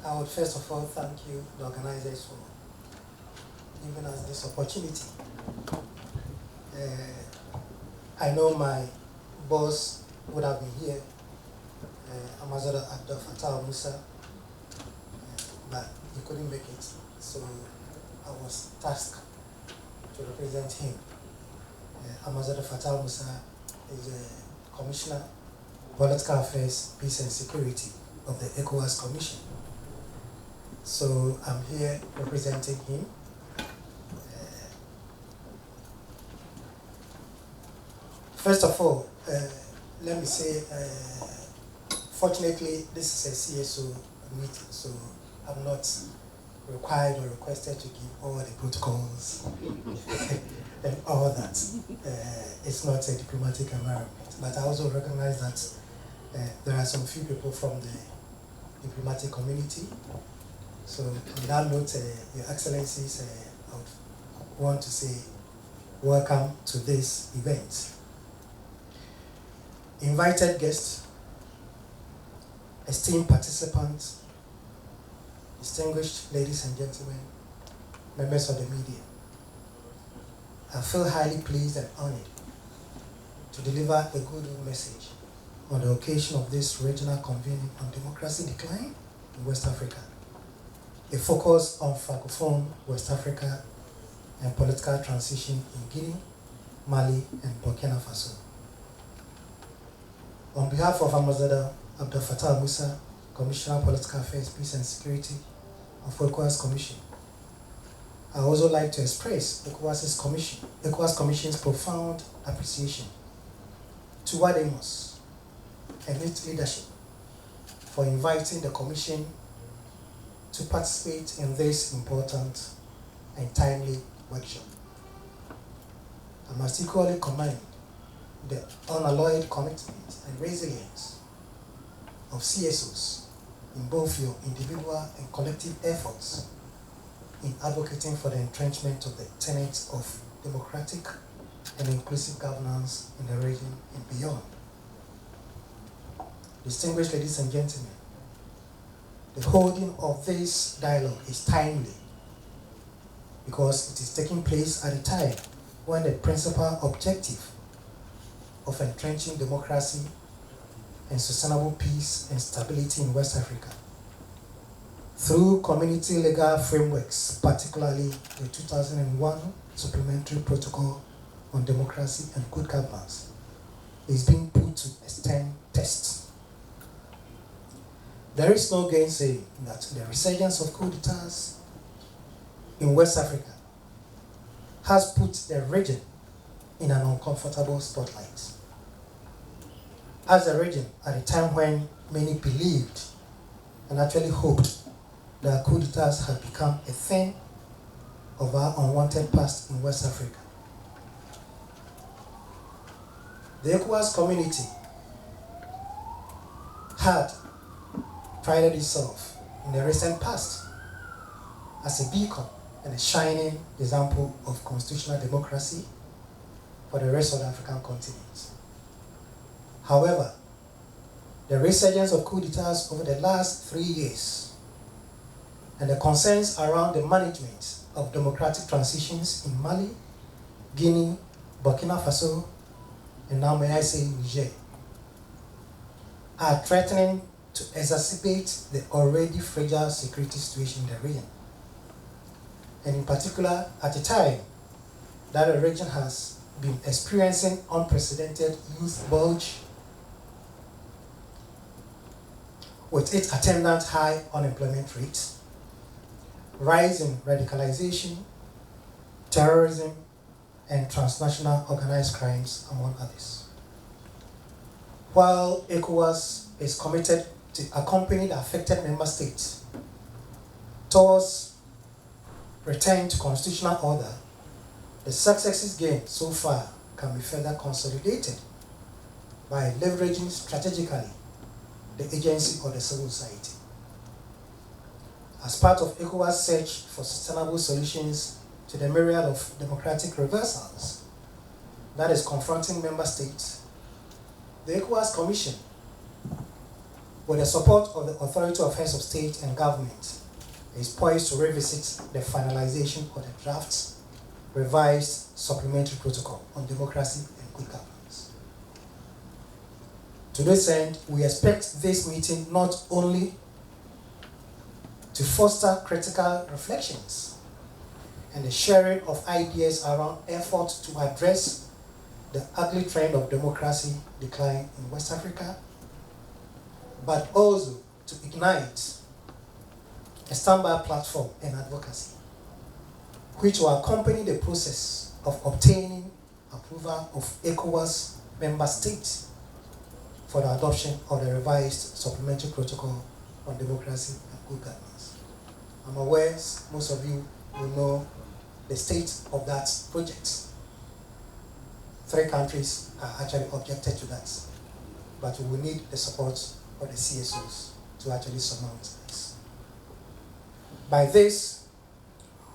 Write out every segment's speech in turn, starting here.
I would first of all thank you, the organizers, for giving us this opportunity. I know my boss would have been here, Ambassador Musa, but he couldn't make it, so I was tasked to represent him. Ambassador Fatal Musa is a Commissioner, Political Affairs, Peace and Security of the ECOWAS Commission. So I'm here representing him. First of all, let me say, fortunately, this is a CSO meeting, so I'm not required or requested to give all the protocols and all that. It's not a diplomatic environment, but I also recognize that there are some few people from the diplomatic community. So on that note, Your Excellencies, I would want to say welcome to this event. Invited guests, esteemed participants, distinguished ladies and gentlemen, members of the media, I feel highly pleased and honored to deliver a goodwill message on the occasion of this regional convening on democracy decline in West Africa, a focus on Francophone West Africa and political transition in Guinea, Mali, and Burkina Faso. On behalf of Ambassador Abdel Fattah Musa, Commissioner, Political Affairs, Peace and Security of ECOWAS Commission, I also like to express ECOWAS Commission's profound appreciation to Wademos and its leadership for inviting the Commission to participate in this important and timely workshop. I must equally commend the unalloyed commitment and resilience of CSOs in both your individual and collective efforts in advocating for the entrenchment of the tenets of democratic and inclusive governance in the region and beyond. Distinguished ladies and gentlemen, the holding of this dialogue is timely because it is taking place at a time when the principal objective of entrenching democracy and sustainable peace and stability in West Africa through community legal frameworks, particularly the 2001 Supplementary Protocol on Democracy and Good Governance, is being put to a stern test. There is no gainsaying that the resurgence of coup d'etats in West Africa has put the region in an uncomfortable spotlight. As a region, at a time when many believed and actually hoped that coup d'etats had become a thing of our unwanted past in West Africa, the ECOWAS community had prided itself in the recent past as a beacon and a shining example of constitutional democracy for the rest of the African continent. However, the resurgence of coup d'etats over the last 3 years and the concerns around the management of democratic transitions in Mali, Guinea, Burkina Faso, and now may I say Niger, are threatening to exacerbate the already fragile security situation in the region. And in particular, at a time that the region has been experiencing unprecedented youth bulge with its attendant high unemployment rate, rise in radicalization, terrorism, and transnational organized crimes, among others. While ECOWAS is committed to accompany the affected member states towards return to constitutional order, the successes gained so far can be further consolidated by leveraging strategically the agency of the civil society. As part of ECOWAS' search for sustainable solutions to the myriad of democratic reversals that is confronting member states, the ECOWAS Commission with the support of the Authority of Heads of State and Government, is poised to revisit the finalization of the draft revised supplementary protocol on democracy and good governance. To this end, we expect this meeting not only to foster critical reflections and the sharing of ideas around efforts to address the ugly trend of democracy decline in West Africa, but also to ignite a standby platform and advocacy, which will accompany the process of obtaining approval of ECOWAS member states for the adoption of the revised supplementary protocol on democracy and good governance. I'm aware most of you will know the state of that project. 3 countries are actually objected to that, but we will need the support of the CSOs to actually surmount this. By this,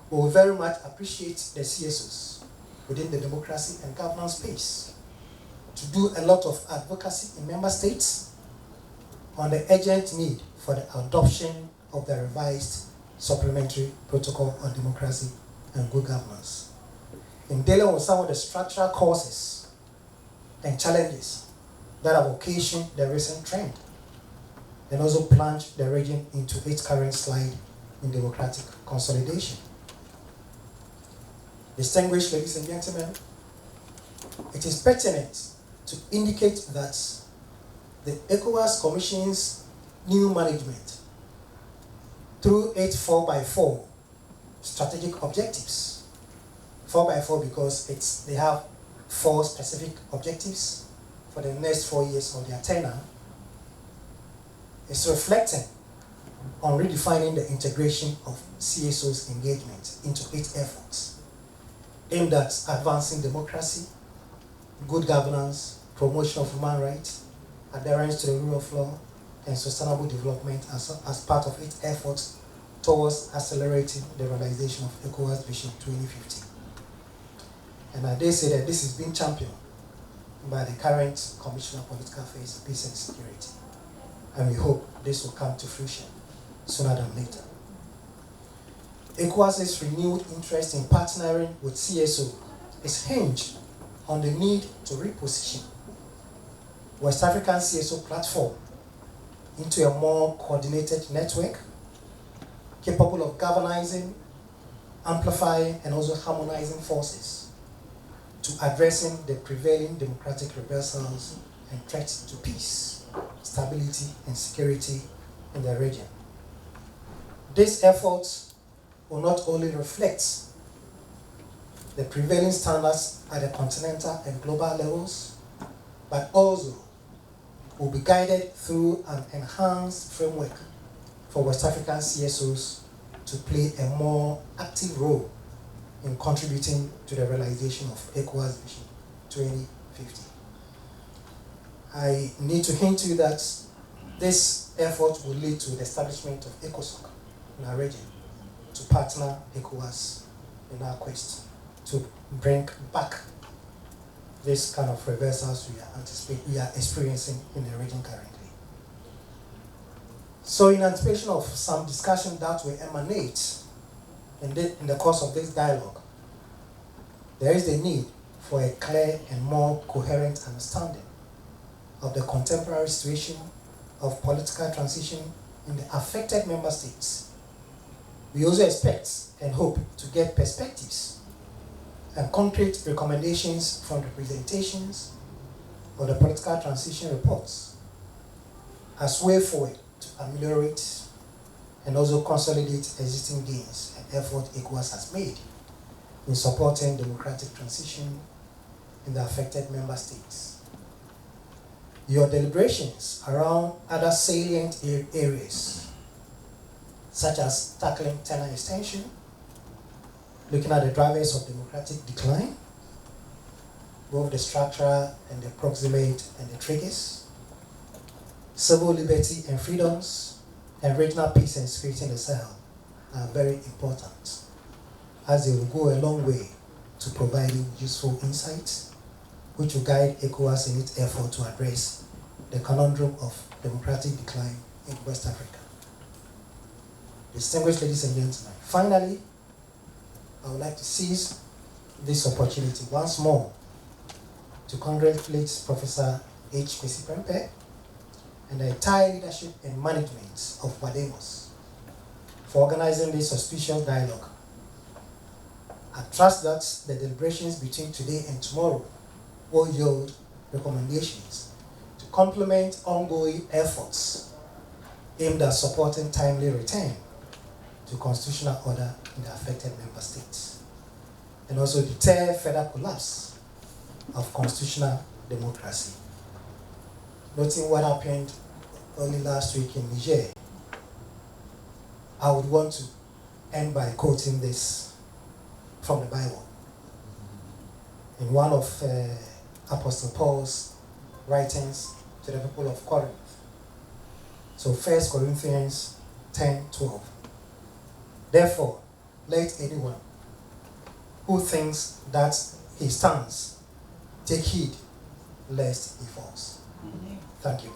we will very much appreciate the CSOs within the democracy and governance space to do a lot of advocacy in member states on the urgent need for the adoption of the revised supplementary protocol on democracy and good governance, in dealing with some of the structural causes and challenges that have occasioned the recent trend, and also plunge the region into its current slide in democratic consolidation. Distinguished ladies and gentlemen, it is pertinent to indicate that the ECOWAS Commission's new management, through its 4x4 strategic objectives, 4x4 because they have 4 specific objectives for the next 4 years of their tenure, is reflecting on redefining the integration of CSO's engagement into its efforts, aimed at advancing democracy, good governance, promotion of human rights, adherence to the rule of law, and sustainable development as part of its efforts towards accelerating the realization of ECOWAS Vision 2050. And I dare say that this is being championed by the current Commissioner of Political Affairs, Peace and Security. And we hope this will come to fruition sooner than later. ECOWAS's renewed interest in partnering with CSO is hinged on the need to reposition West African CSO platform into a more coordinated network capable of galvanizing, amplifying, and also harmonizing forces to addressing the prevailing democratic reversals and threats to peace, stability, and security in the region. These efforts will not only reflect the prevailing standards at the continental and global levels, but also will be guided through an enhanced framework for West African CSOs to play a more active role in contributing to the realization of ECOWAS Vision 2050. I need to hint to you that this effort will lead to the establishment of ECOSOC in our region to partner ECOWAS in our quest to bring back this kind of reversals we are experiencing in the region currently. So in anticipation of some discussion that will emanate in the course of this dialogue, there is the need for a clear and more coherent understanding of the contemporary situation of political transition in the affected member states. We also expect and hope to get perspectives and concrete recommendations from the presentations of the political transition reports as way forward to ameliorate and also consolidate existing gains and effort ECOWAS has made in supporting democratic transition in the affected member states. Your deliberations around other salient areas, such as tackling tenure extension, looking at the drivers of democratic decline, both the structural and the proximate and the triggers, civil liberty and freedoms, and regional peace and security in the Sahel are very important, as they will go a long way to providing useful insights, which will guide ECOWAS in its effort to address the conundrum of democratic decline in West Africa. Distinguished ladies and gentlemen, finally, I would like to seize this opportunity once more to congratulate Professor H. Kwesi Prempeh and the entire leadership and management of Wademos for organizing this auspicious dialogue. I trust that the deliberations between today and tomorrow will yield recommendations to complement ongoing efforts aimed at supporting timely return to constitutional order in the affected member states, and also deter further collapse of constitutional democracy. Noting what happened only last week in Niger, I would want to end by quoting this from the Bible. In one of Apostle Paul's writings to the people of Corinth. So 1 Corinthians 10:12. Therefore, let anyone who thinks that he stands take heed lest he falls. Thank you.